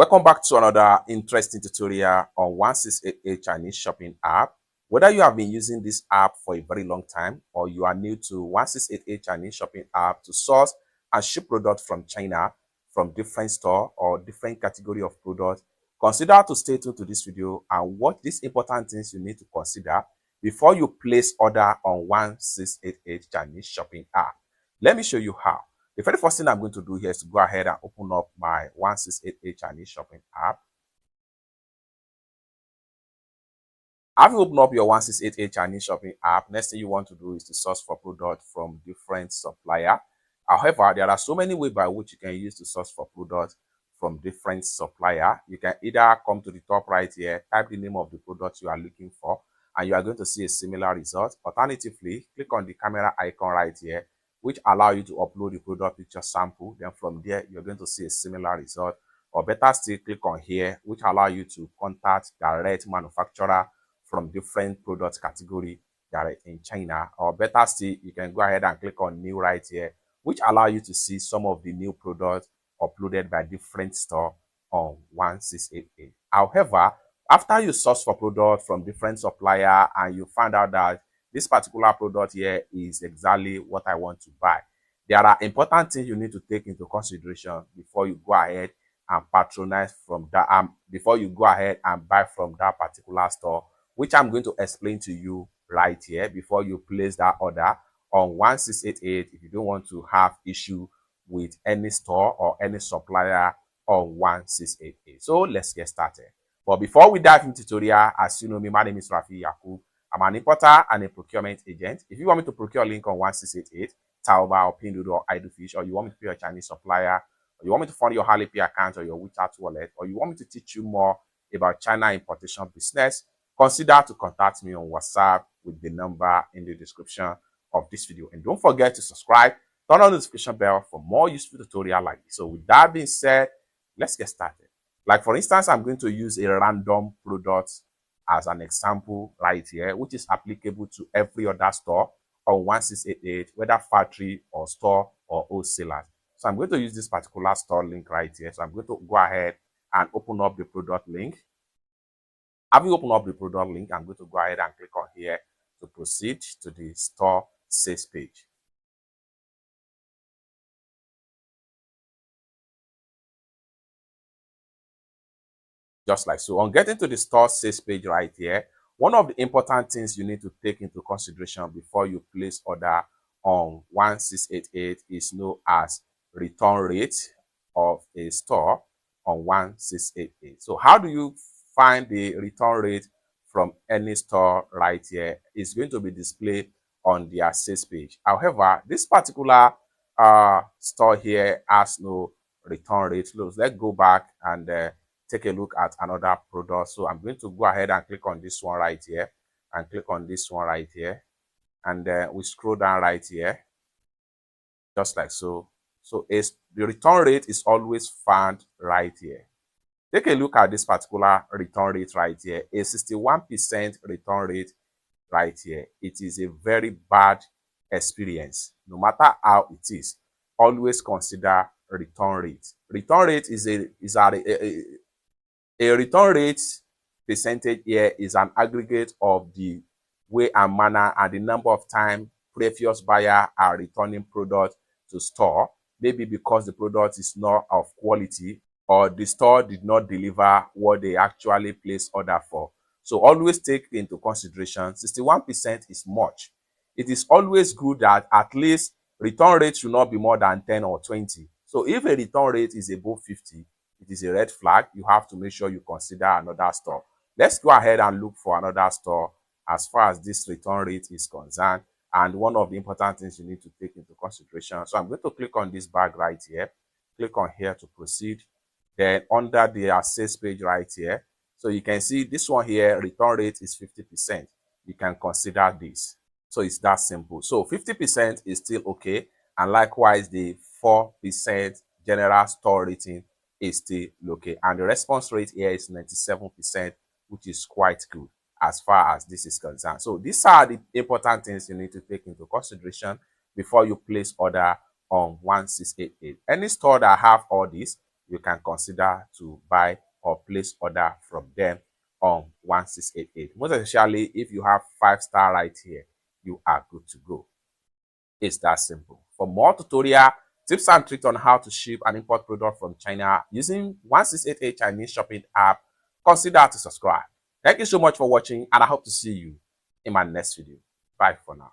Welcome back to another interesting tutorial on 1688 Chinese shopping app. Whether you have been using this app for a very long time or you are new to 1688 Chinese shopping app to source and ship products from China from different store or different category of products, consider to stay tuned to this video and watch these important things you need to consider before you place order on 1688 Chinese shopping app. Let me show you how. The very first thing I'm going to do here is to go ahead and open up my 1688 Chinese shopping app. Having opened up your 1688 Chinese shopping app, next thing you want to do is to source for product from different supplier. However, there are so many ways by which you can use to source for product from different supplier. You can either come to the top right here, type the name of the product you are looking for, and you are going to see a similar result. Alternatively, click on the camera icon right here, which allow you to upload the product picture sample. Then from there, you're going to see a similar result. Or better still, click on here, which allow you to contact direct manufacturer from different product category direct in China. Or better still, you can go ahead and click on new right here, which allow you to see some of the new products uploaded by different store on 1688. However, after you source for product from different supplier and you find out that this particular product here is exactly what I want to buy, there are important things you need to take into consideration before you go ahead and patronize from that, before you go ahead and buy from that particular store, which I'm going to explain to you right here before you place that order on 1688 if you don't want to have issue with any store or any supplier on 1688. So let's get started. But before we dive into tutorial, as you know me, my name is Rafi Yakub. I'm an importer and a procurement agent. If you want me to procure a link on 1688, Taobao or Pinduoduo or Idlefish, or you want me to be a Chinese supplier, or you want me to fund your Alipay account or your WeChat wallet, or you want me to teach you more about China importation business, consider to contact me on WhatsApp with the number in the description of this video. And don't forget to subscribe, turn on the notification bell for more useful tutorial like this. So with that being said, let's get started. Like for instance, I'm going to use a random product as an example right here, which is applicable to every other store on 1688, whether factory or store or wholesaler. So I'm going to use this particular store link right here. So I'm going to go ahead and open up the product link. Having opened up the product link, I'm going to go ahead and click on here to proceed to the store sales page. Just like so. On getting to the store sales page right here, one of the important things you need to take into consideration before you place order on 1688 is known as return rate of a store on 1688. So how do you find the return rate from any store right here? It's going to be displayed on their sales page. However, this particular store here has no return rate. Let's go back and take a look at another product. So I'm going to go ahead and click on this one right here and click on this one right here, and we scroll down right here just like so. So the return rate is always found right here. Take a look at this particular return rate right here, a 61% return rate right here. It is a very bad experience. No matter how it is, always consider return rate. Return rate is a return rate percentage here is an aggregate of the way and manner and the number of times previous buyer are returning product to store, maybe because the product is not of quality or the store did not deliver what they actually placed order for. So always take into consideration 61% is much. It is always good that at least return rate should not be more than 10 or 20. So if a return rate is above 50, it is a red flag. You have to make sure you consider another store. Let's go ahead and look for another store as far as this return rate is concerned. And one of the important things you need to take into consideration. So I'm going to click on this bag right here. Click on here to proceed. Then under the sales page right here, so you can see this one here, return rate is 50%. You can consider this. So it's that simple. So 50% is still okay. And likewise, the 4% general store rating is still okay. And the response rate here is 97%, which is quite good as far as this is concerned. So these are the important things you need to take into consideration before you place order on 1688. Any store that have all this, you can consider to buy or place order from them on 1688. Most especially if you have 5-star right here, you are good to go. It's that simple. For more tutorial tips and tricks on how to ship and import product from China using 1688 Chinese shopping app, consider to subscribe. Thank you so much for watching, and I hope to see you in my next video. Bye for now.